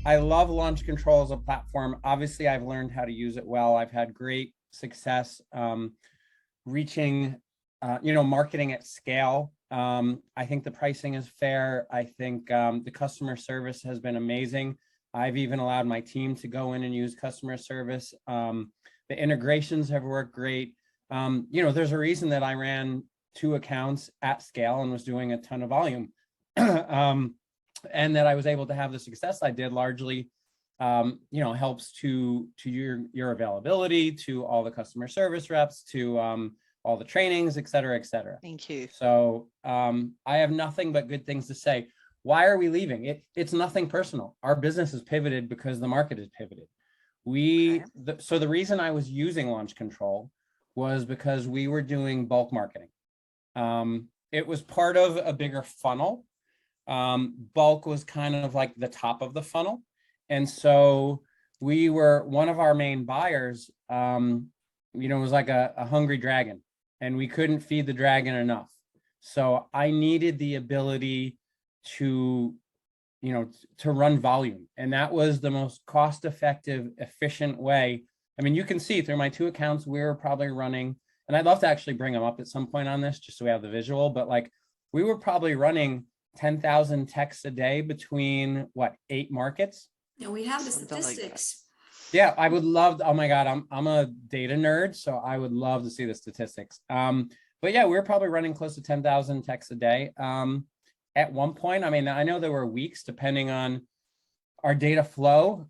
I love Launch Control as a platform. Obviously, I've learned how to use it well. I've had great success reaching, marketing at scale. I think the pricing is fair. I think the customer service has been amazing. I've even allowed my team to go in and use customer service. The integrations have worked great. There's a reason that I ran 2 accounts at scale and was doing a ton of volume. And that I was able to have the success I did largely, helps to your availability, to all the customer service reps, to all the trainings, et cetera, et cetera. Thank you. So I have nothing but good things to say. Why are we leaving? It's nothing personal. Our business has pivoted because the market has pivoted. So the reason I was using Launch Control was because we were doing bulk marketing. It was part of a bigger funnel. Bulk was kind of like the top of the funnel. And so we were, one of our main buyers, was like a hungry dragon, and we couldn't feed the dragon enough. So I needed the ability to run volume. And that was the most cost-effective, efficient way. I mean, you can see through my 2 accounts, we were probably running, and I'd love to actually bring them up at some point on this, just so we have the visual, but like we were probably running 10,000 texts a day between 8 markets. Yeah, we have the statistics. Yeah, I would love, oh my God, I'm a data nerd, so I would love to see the statistics. But yeah, we were probably running close to 10,000 texts a day. At one point, I mean, I know there were weeks, depending on our data flow,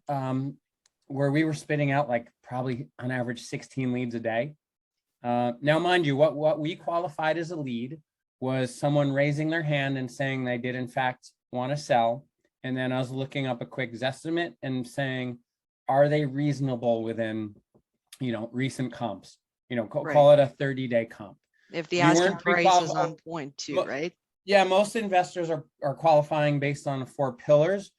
where we were spitting out like probably on average 16 leads a day. Now, mind you, what we qualified as a lead was someone raising their hand and saying they did in fact want to sell. And then I was looking up a quick Zestimate and saying, are they reasonable within, recent comps? Call it a 30-day comp. If the asking price is on point too, right? Yeah, most investors are qualifying based on 4 pillars.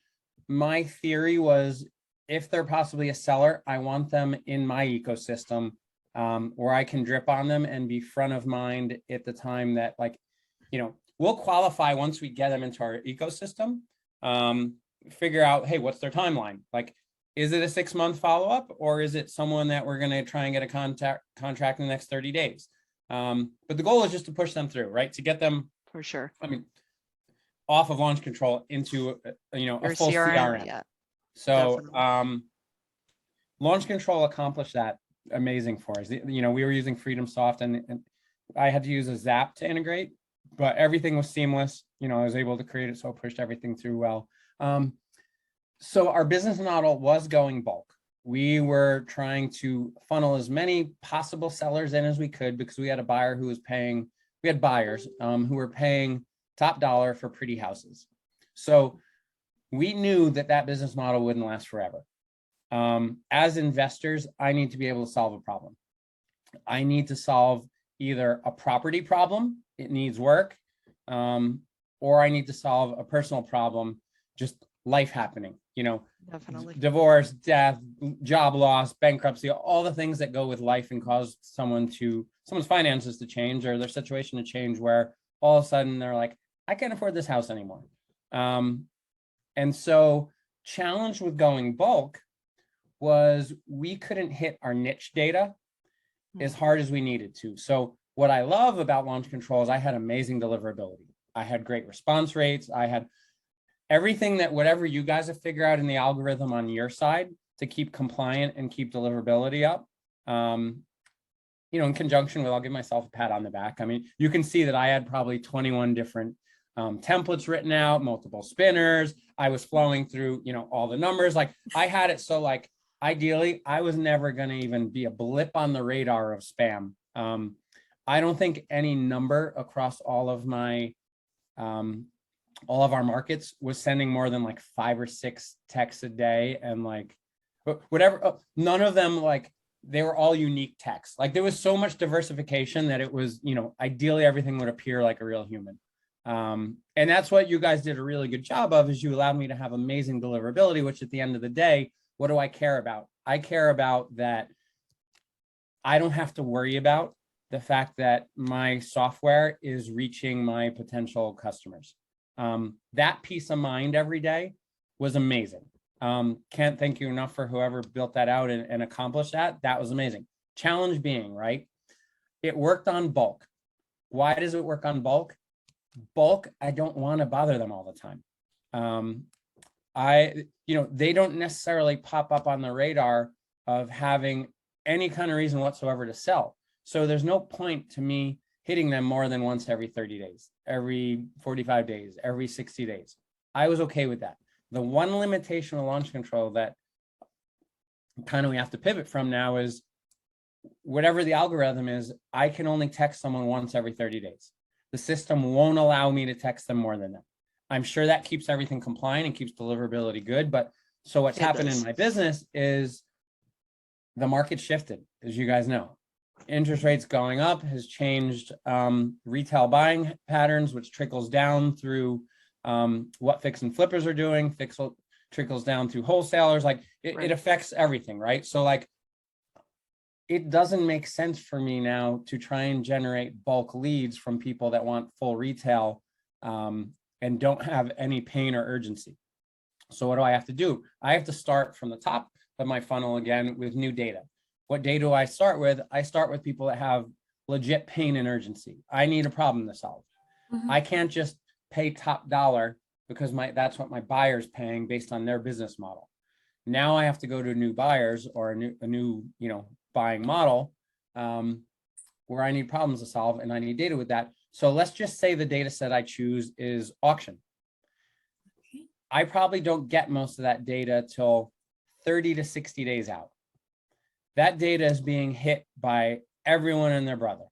My theory was, if they're possibly a seller, I want them in my ecosystem, where I can drip on them and be front of mind at the time that, we'll qualify once we get them into our ecosystem, figure out, hey, what's their timeline? Like, is it a 6-month follow-up, or is it someone that we're going to try and get a contract in the next 30 days? But the goal is just to push them through, right? To get them, for sure, off of Launch Control into, a full CRM. Yeah. So Launch Control accomplished that amazing for us. We were using FreedomSoft, and I had to use a Zap to integrate, but everything was seamless. I was able to create it, so I pushed everything through well. So our business model was going bulk. We were trying to funnel as many possible sellers in as we could, because we had a buyer who was paying, we had buyers who were paying top dollar for pretty houses. So we knew that business model wouldn't last forever. As investors, I need to be able to solve a problem. I need to solve either a property problem, it needs work, or I need to solve a personal problem, just life happening, Definitely. divorce, death, job loss, bankruptcy, all the things that go with life and cause someone's finances to change, or their situation to change, where all of a sudden they're like, I can't afford this house anymore. And so challenge with going bulk was we couldn't hit our niche data as hard as we needed to. So what I love about Launch Control is I had amazing deliverability. I had great response rates. I had everything that whatever you guys have figured out in the algorithm on your side to keep compliant and keep deliverability up. In conjunction with, I'll give myself a pat on the back. I mean, you can see that I had probably 21 different templates written out, multiple spinners. I was flowing through, all the numbers. Like, I had it so, like, ideally, I was never going to even be a blip on the radar of spam. I don't think any number across all of our markets was sending more than like 5 or 6 texts a day, and like whatever. None of them, like, they were all unique texts. Like, there was so much diversification that it was, ideally everything would appear like a real human. And that's what you guys did a really good job of, is you allowed me to have amazing deliverability, which at the end of the day, what do I care about? I care about that I don't have to worry about the fact that my software is reaching my potential customers. That peace of mind every day was amazing. Can't thank you enough for whoever built that out and accomplished that. That was amazing. Challenge being, right? It worked on bulk. Why does it work on bulk? Bulk, I don't want to bother them all the time. They don't necessarily pop up on the radar of having any kind of reason whatsoever to sell. So there's no point to me hitting them more than once every 30 days, every 45 days, every 60 days. I was okay with that. The one limitation of launch control that kind of we have to pivot from now is whatever the algorithm is, I can only text someone once every 30 days. The system won't allow me to text them more than that. I'm sure that keeps everything compliant and keeps deliverability good. But so what's happened in my business is the market shifted, as you guys know. Interest rates going up has changed retail buying patterns, which trickles down through what fix and flippers are doing, trickles down through wholesalers. Like it affects everything, right? So like, it doesn't make sense for me now to try and generate bulk leads from people that want full retail and don't have any pain or urgency. So what do I have to do? I have to start from the top of my funnel again with new data. What data do I start with? I start with people that have legit pain and urgency. I need a problem to solve. I can't just pay top dollar because that's what my buyer's paying based on their business model. Now I have to go to new buyers or a new buying model where I need problems to solve and I need data with that. So let's just say the data set I choose is auction. I probably don't get most of that data till 30 to 60 days out. That data is being hit by everyone and their brother.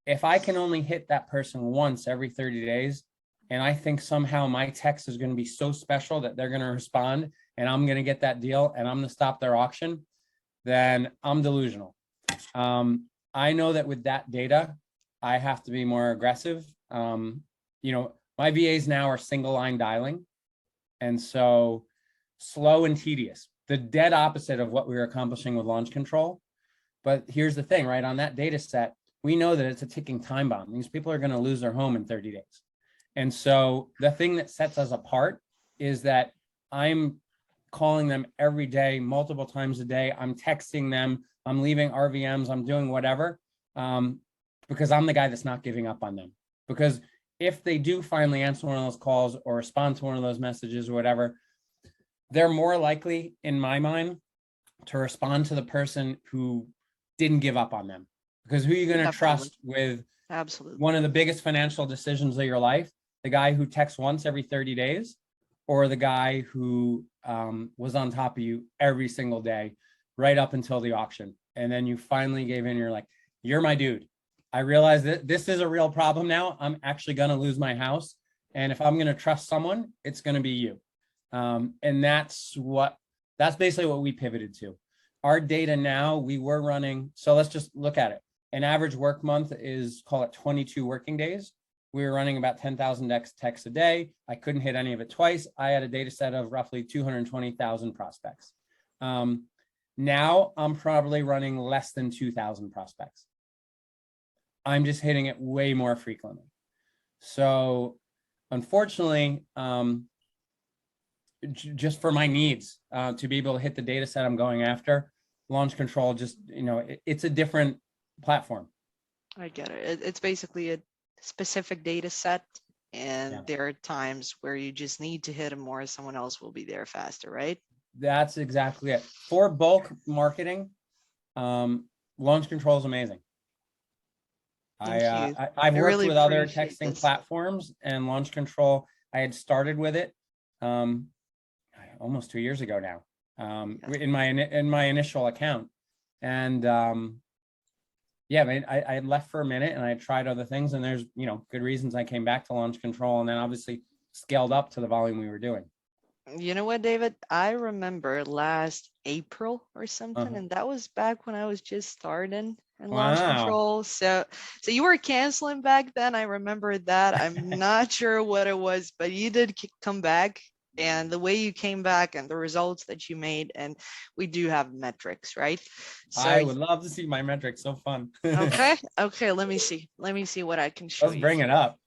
If I can only hit that person once every 30 days, and I think somehow my text is going to be so special that they're going to respond and I'm going to get that deal and I'm going to stop their auction, then I'm delusional. I know that with that data, I have to be more aggressive. My VAs now are single line dialing. And so slow and tedious, the dead opposite of what we were accomplishing with launch control. But here's the thing, right? On that data set, we know that it's a ticking time bomb. These people are going to lose their home in 30 days. And so the thing that sets us apart is that I'm calling them every day, multiple times a day. I'm texting them, I'm leaving RVMs, I'm doing whatever, because I'm the guy that's not giving up on them. Because if they do finally answer one of those calls or respond to one of those messages or whatever, they're more likely, in my mind, to respond to the person who didn't give up on them. Because who are you going to trust with one of the biggest financial decisions of your life? The guy who texts once every 30 days or the guy who was on top of you every single day right up until the auction. And then you finally gave in, you're like, you're my dude. I realize that this is a real problem now. I'm actually going to lose my house. And if I'm going to trust someone, it's going to be you. And that's basically what we pivoted to. Our data now, we were running, so let's just look at it. An average work month is, call it 22 working days. We were running about 10,000 texts a day. I couldn't hit any of it twice. I had a data set of roughly 220,000 prospects. Now I'm probably running less than 2,000 prospects. I'm just hitting it way more frequently. So unfortunately, just for my needs, to be able to hit the data set I'm going after, launch control, just, it's a different platform. I get it. It's basically a specific data set, and there are times where you just need to hit them more. Someone else will be there faster, right? That's exactly it. For bulk marketing, launch control is amazing. I've worked really with other texting platforms, and launch control, I had started with it almost 2 years ago now, in my initial account. And I had left for a minute and I had tried other things, and there's, good reasons I came back to launch control, and then obviously scaled up to the volume we were doing. You know what, David? I remember last April or something, and that was back when I was just starting in launch control. So you were canceling back then. I remember that. I'm not sure what it was, but you did come back, and the way you came back and the results that you made, and we do have metrics, right? So I would love to see my metrics. So fun. Okay. Let me see what I can show you. Let's bring it up.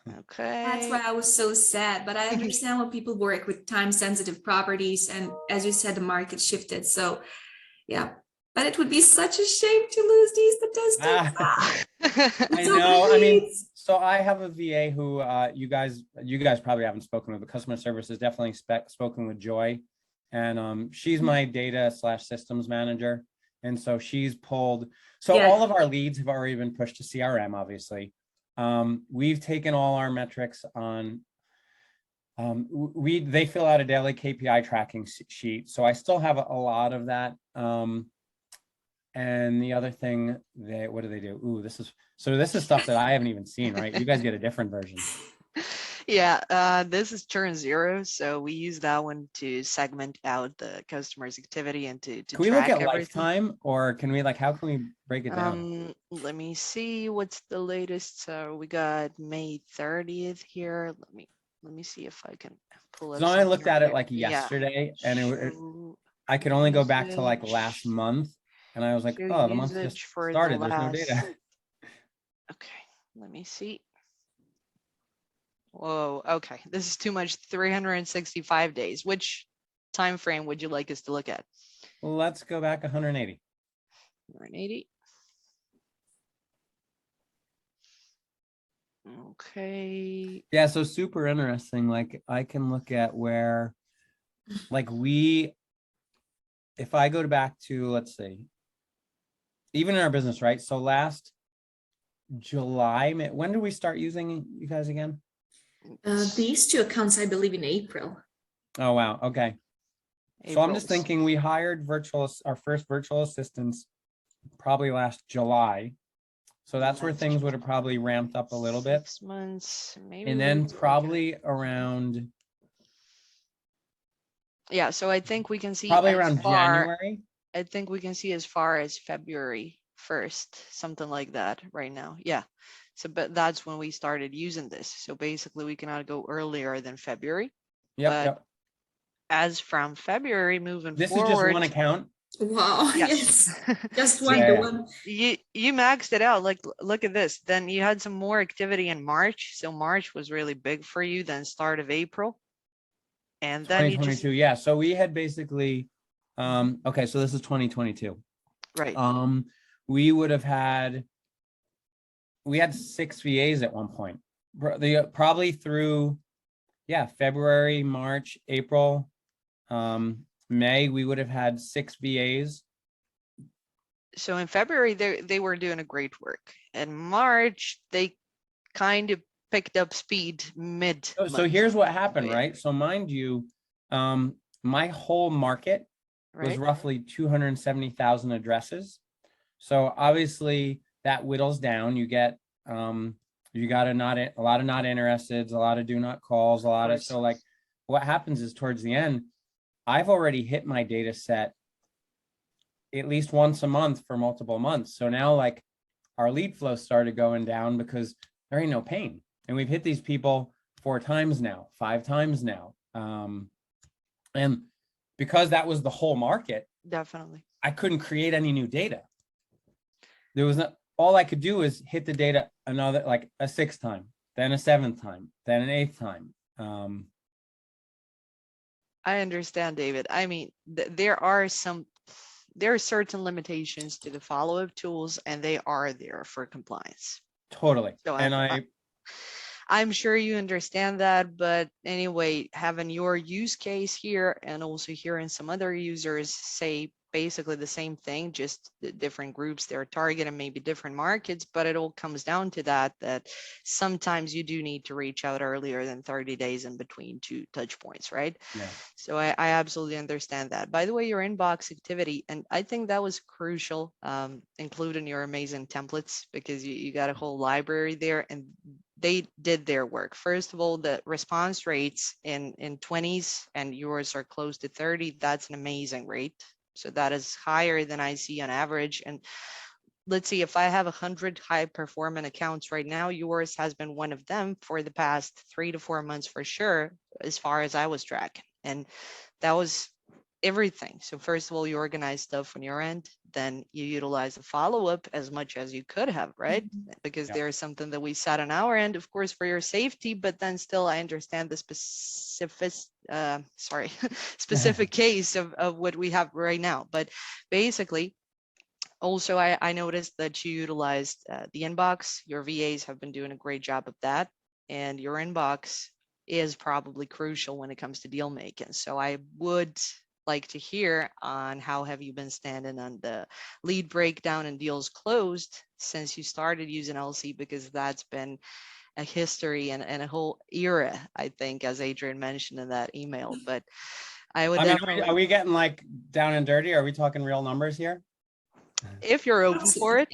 Okay. That's why I was so sad. But I understand when people work with time-sensitive properties, and as you said, the market shifted. So yeah, but it would be such a shame to lose these statistics. I So know. I mean, please. so I have a VA who you guys probably haven't spoken with, but customer service has definitely spoken with Joy, and she's my data / systems manager, and so she's pulled. So Yeah. all of our leads have already been pushed to CRM. Obviously, we've taken all our metrics on. They fill out a daily KPI tracking sheet, so I still have a lot of that. And the other thing, what do they do? Ooh, this is stuff that I haven't even seen, right? You guys get a different version. Yeah, this is churn zero. So we use that one to segment out the customer's activity and to Can we look track at everything. lifetime, or can we how can we break it down? Let me see what's the latest. So we got May 30th here. Let me see if I can pull up. So I looked at it here. yesterday, and Show I could only go back to usage. last month, and I was like, Show oh, the month just usage for started. the There's no data. Okay, let me see. Whoa, okay, this is too much. 365 days. Which time frame would you like us to look at? Let's go back 180. 180. Okay. Yeah, so super interesting. Like I can look at where, if I go back to, let's see, even in our business, right? So last July, when did we start using you guys again? These two accounts, I believe, in April. Oh, wow. Okay. So I'm just April's. thinking we hired our first virtual assistants probably last July. So that's where things would have probably ramped up a little bit. 6 months, maybe. And then probably around. Yeah, so I think we can see Probably as around far, January. I think we can see as far as February 1st, something like that right now. Yeah. So, but that's when we started using this. So basically we cannot go earlier than February. Yep. As from February moving This forward. is just one account. Wow. Yes. Just See, one. The one. You maxed it out. Like, look at this. Then you had some more activity in March. So March was really big for you. Then start of April. And then 2022. Yeah. So we had basically, okay, so this is 2022. Right. We had 6 VAs at one point. Probably through, February, March, April, May, we would have had 6 VAs. So in February, they were doing a great work. In March, they kind of picked up speed mid. So here's what happened, right? So mind you, my whole market was roughly 270,000 addresses. So obviously that whittles down. You get you got a lot of not interested, a lot of do not calls, a lot of, so what happens is towards the end, I've already hit my data set at least once a month for multiple months. So now our lead flow started going down because there ain't no pain. And we've hit these people 4 times now, 5 times now. And because that was the whole market, definitely, I couldn't create any new data. There was not, all I could do is hit the data another, a 6th time, then a 7th time, then an 8th time. I understand, David. I mean, there are certain limitations to the follow-up tools, and they are there for compliance. Totally. So and I'm sure you understand that, but anyway, having your use case here and also hearing some other users say basically the same thing, just the different groups they're targeting, maybe different markets, but it all comes down to that sometimes you do need to reach out earlier than 30 days in between 2 touch points, right? Yeah. So I absolutely understand that. By the way, your inbox activity, and I think that was crucial, including your amazing templates, because you got a whole library there, and they did their work. First of all, the response rates in 20s and yours are close to 30. That's an amazing rate. So that is higher than I see on average. And let's see, if I have 100 high performing accounts right now, yours has been one of them for the past 3 to 4 months for sure, as far as I was tracking. And that was everything. So first of all, you organize stuff on your end, then you utilize the follow-up as much as you could have, right? Because Yeah. there is something that we set on our end, of course, for your safety, but then still I understand the specific, specific case of what we have right now. But basically, also, I noticed that you utilized the inbox. Your VAs have been doing a great job of that. And your inbox is probably crucial when it comes to deal making. So I would like to hear on how have you been standing on the lead breakdown and deals closed since you started using LC, because that's been a history and a whole era, I think, as Adrian mentioned in that email. But I would definitely. Are we getting like down and dirty? Are we talking real numbers here? If you're open for it.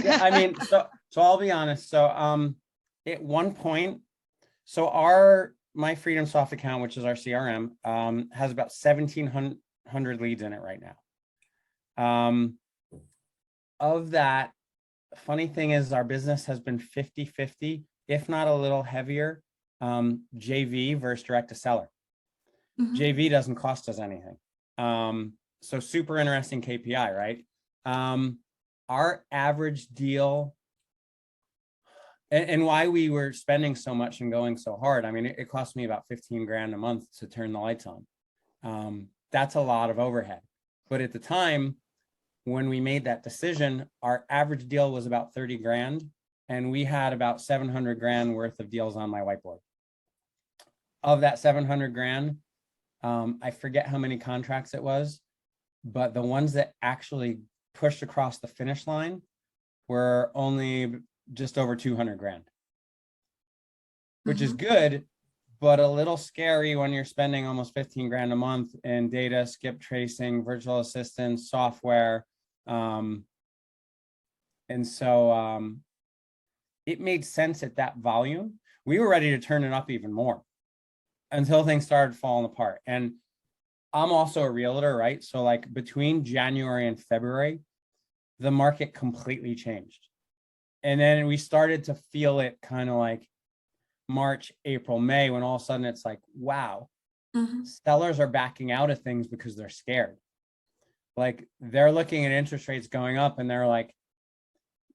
Yeah, I mean, so I'll be honest. So at one point, so my Freedom Soft account, which is our CRM, has about 1,700 leads in it right now. Of that, funny thing is our business has been 50-50, if not a little heavier, JV versus direct to seller. JV doesn't cost us anything. So super interesting KPI, right? Our average deal, and why we were spending so much and going so hard. I mean, it cost me about 15 grand a month to turn the lights on. That's a lot of overhead. But at the time, when we made that decision, our average deal was about 30 grand, and we had about 700 grand worth of deals on my whiteboard. Of that 700 grand, I forget how many contracts it was, but the ones that actually pushed across the finish line were only just over 200 grand, which is good, but a little scary when you're spending almost 15 grand a month in data, skip tracing, virtual assistants, software. And so it made sense at that volume. We were ready to turn it up even more until things started falling apart. And I'm also a realtor, right? So like between January and February, the market completely changed. And then we started to feel it kind of like March, April, May, when all of a sudden it's like, wow, sellers are backing out of things because they're scared. Like they're looking at interest rates going up and they're like,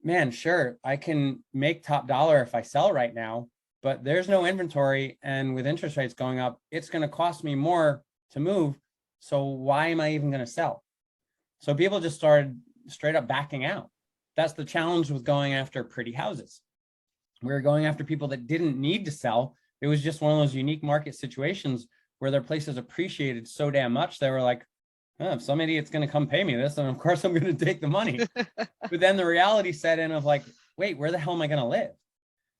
man, sure, I can make top dollar if I sell right now, but there's no inventory. And with interest rates going up, it's going to cost me more to move. So why am I even going to sell? So people just started straight up backing out. That's the challenge with going after pretty houses. We were going after people that didn't need to sell. It was just one of those unique market situations where their places appreciated so damn much. They were like, oh, if some idiot's going to come pay me this, and of course I'm going to take the money. But then the reality set in of like, wait, where the hell am I going to live?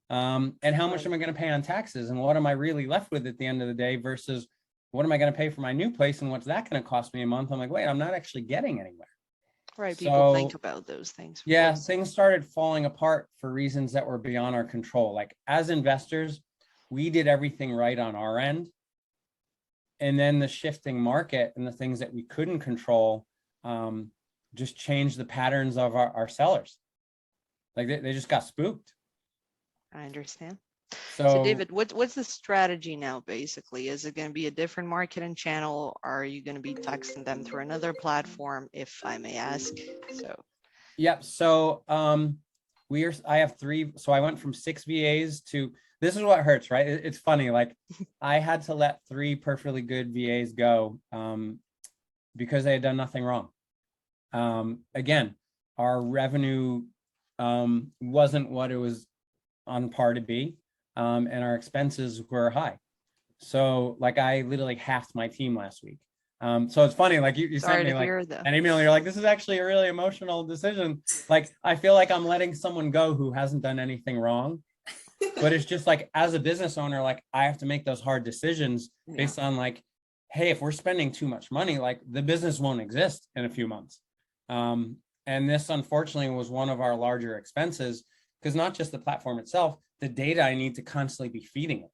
And how much am I going to pay on taxes? And what am I really left with at the end of the day versus what am I going to pay for my new place? And what's that going to cost me a month? I'm like, wait, I'm not actually getting anywhere. Right. People think about those things. Yeah, things started falling apart for reasons that were beyond our control. Like as investors, we did everything right on our end. And then the shifting market and the things that we couldn't control just changed the patterns of our sellers. Like they just got spooked. I understand. So So David, what's the strategy now, basically? Is it going to be a different marketing channel? Or are you going to be texting them through another platform, if I may ask? So yep. So I have 3. So I went from 6 VAs to, this is what hurts, right? It's funny. Like I had to let 3 perfectly good VAs go because they had done nothing wrong. Again, our revenue wasn't what it was on par to be. And our expenses were high. So like I literally halved my team last week. So it's funny, like you sent me like an email, you're like, this is actually a really emotional decision. Like, I feel like I'm letting someone go who hasn't done anything wrong, but it's just like, as a business owner, like I have to make those hard decisions based on like, hey, if we're spending too much money, like the business won't exist in a few months. And this unfortunately was one of our larger expenses, because not just the platform itself, the data I need to constantly be feeding it.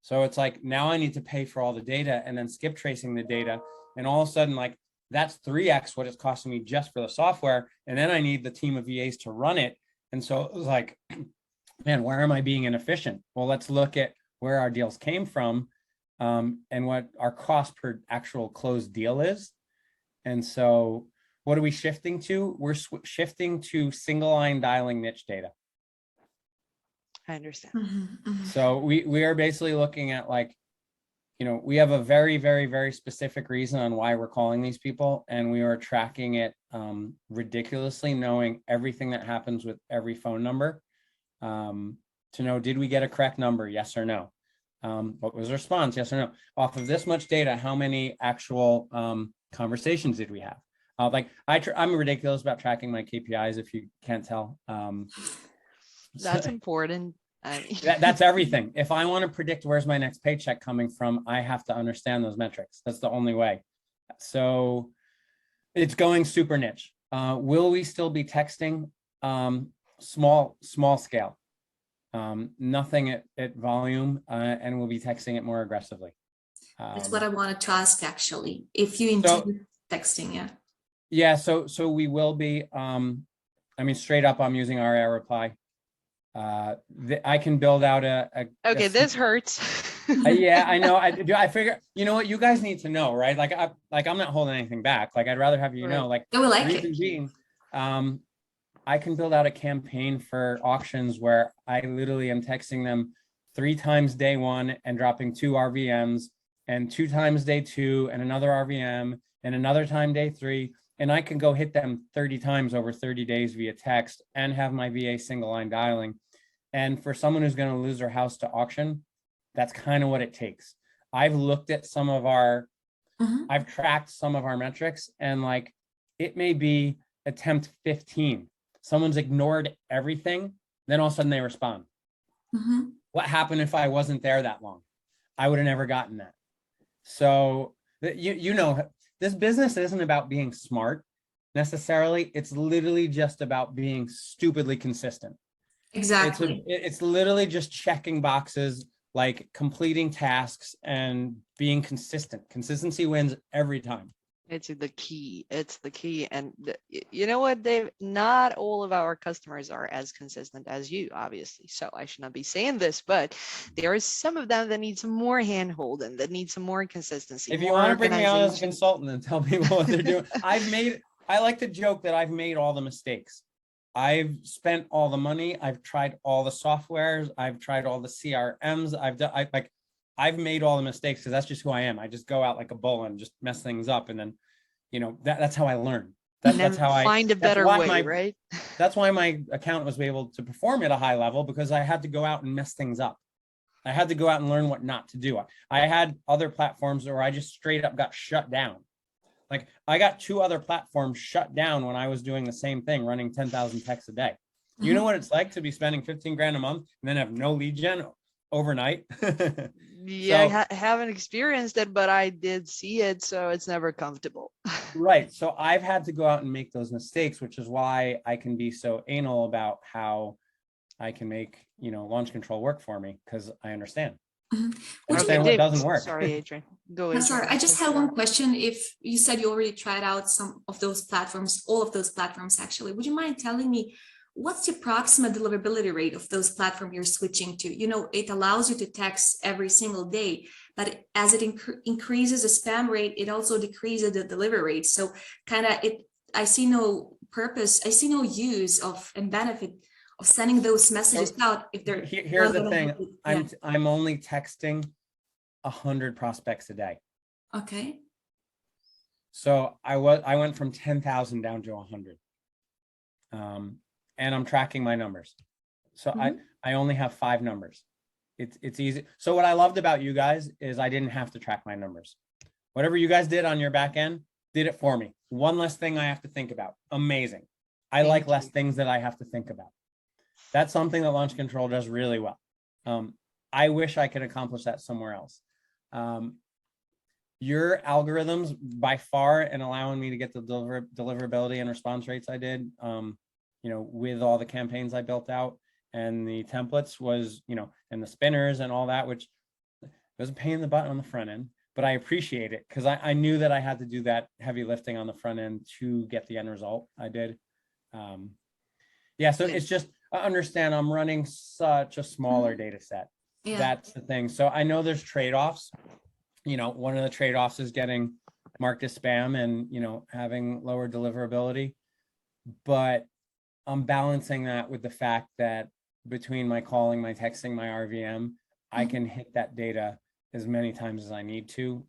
So it's like, now I need to pay for all the data and then skip tracing the data. And all of a sudden, like that's 3x what it's costing me just for the software. And then I need the team of VAs to run it. And so it was like, man, where am I being inefficient? Well, let's look at where our deals came from and what our cost per actual closed deal is. And so What are we shifting to? We're shifting to single line dialing niche data. I understand. So we are basically looking at like, we have a very, very, very specific reason on why we're calling these people, and we are tracking it ridiculously, knowing everything that happens with every phone number to know, did we get a correct number? Yes or no? What was the response? Yes or no? Off of this much data, how many actual conversations did we have? I'm ridiculous about tracking my KPIs, if you can't tell. That's important. I mean. That's everything. If I want to predict where's my next paycheck coming from, I have to understand those metrics. That's the only way. So it's going super niche. Will we still be texting? Small scale. Nothing at volume, and we'll be texting it more aggressively. That's what I wanted to ask, actually. If you intend texting, yeah. Yeah, so we will be, straight up, I'm using RA reply. I can build out okay, this hurts. Yeah, I know. I figure, you know what, you guys need to know, right? Like I'm not holding anything back. Like, I'd rather have you know, like, we like reason being, I can build out a campaign for auctions where I literally am texting them 3 times day 1 and dropping 2 RVMs, and 2 times day 2 and another RVM, and another time day 3. And I can go hit them 30 times over 30 days via text and have my VA single line dialing. And for someone who's going to lose their house to auction, that's kind of what it takes. I've looked at some of our, I've tracked some of our metrics, and like, it may be attempt 15. Someone's ignored everything. Then all of a sudden they respond. What happened if I wasn't there that long? I would have never gotten that. So this business isn't about being smart necessarily. It's literally just about being stupidly consistent. Exactly. It's literally just checking boxes, like completing tasks and being consistent. Consistency wins every time. It's the key. It's the key. And you know what, Dave? Not all of our customers are as consistent as you, obviously. So I should not be saying this, but there are some of them that need some more handholding, that need some more consistency. If you want to bring me on as a consultant and tell people what they're doing, I like to joke that I've made all the mistakes. I've spent all the money. I've tried all the softwares. I've tried all the CRMs. I've made all the mistakes, because that's just who I am. I just go out like a bull and just mess things up. And then, that's how I learn. That's how I find a better way, right? That's why my account was able to perform at a high level, because I had to go out and mess things up. I had to go out and learn what not to do. I had other platforms where I just straight up got shut down. Like, I got 2 other platforms shut down when I was doing the same thing, running 10,000 texts a day. You know what it's like to be spending 15 grand a month and then have no lead gen overnight? Yeah, I haven't experienced it, but I did see it, so it's never comfortable. Right. So I've had to go out and make those mistakes, which is why I can be so anal about how I can make, launch control work for me, because I understand. I understand what doesn't work. Sorry, Adrian. Go ahead. Sorry, I just had one question. If you said you already tried out some of those platforms, all of those platforms actually, would you mind telling me what's the approximate deliverability rate of those platforms you're switching to? It allows you to text every single day, but as it increases the spam rate, it also decreases the delivery rate. So I see no purpose, I see no use of and benefit of sending those messages out if they're. Here's the thing. I'm only texting 100 prospects a day. Okay. So I went from 10,000 down to 100. And I'm tracking my numbers. So I only have 5 numbers. It's easy. So what I loved about you guys is I didn't have to track my numbers. Whatever you guys did on your back end, did it for me. One less thing I have to think about. Amazing. I like less things that I have to think about. That's something that Launch Control does really well. I wish I could accomplish that somewhere else. Your algorithms by far in allowing me to get the deliverability and response rates I did, with all the campaigns I built out and the templates was, and the spinners and all that, which was a pain in the butt on the front end, but I appreciate it because I knew that I had to do that heavy lifting on the front end to get the end result I did. So it's just, I understand I'm running such a smaller data set. Yeah. That's the thing. So I know there's trade-offs. One of the trade-offs is getting a marked as spam and, having lower deliverability. But I'm balancing that with the fact that between my calling, my texting, my RVM, I can hit that data as many times as I need to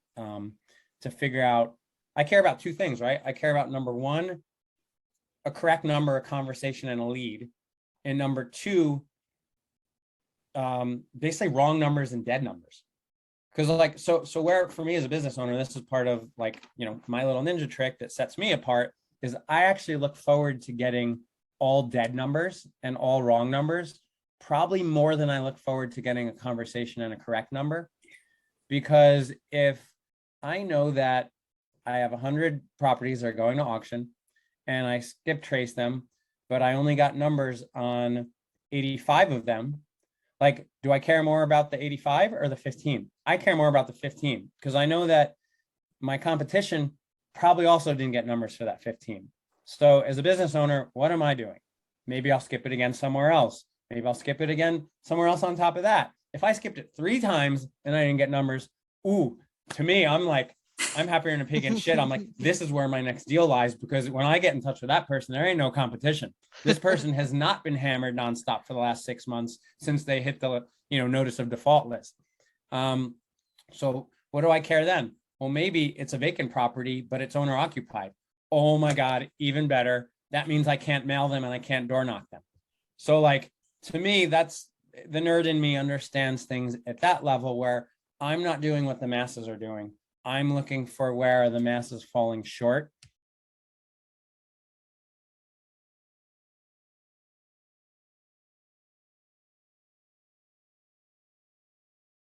figure out. I care about two things, right? I care about number one, a correct number, a conversation, and a lead. And number two, basically wrong numbers and dead numbers. Because so where for me as a business owner, this is part of my little ninja trick that sets me apart is I actually look forward to getting all dead numbers and all wrong numbers, probably more than I look forward to getting a conversation and a correct number. Because if I know that I have 100 properties that are going to auction and I skip trace them, but I only got numbers on 85 of them, like, do I care more about the 85 or the 15? I care more about the 15 because I know that my competition probably also didn't get numbers for that 15. So as a business owner, what am I doing? Maybe I'll skip it again somewhere else. Maybe I'll skip it again somewhere else on top of that. If I skipped it 3 times and I didn't get numbers, to me, I'm happier than a pig in shit. I'm like, this is where my next deal lies, because when I get in touch with that person, there ain't no competition. This person has not been hammered nonstop for the last 6 months since they hit the notice of default list. So what do I care then? Well, maybe it's a vacant property, but it's owner occupied. Oh my God, even better. That means I can't mail them and I can't door knock them. So to me, that's the nerd in me understands things at that level where I'm not doing what the masses are doing. I'm looking for where the masses falling short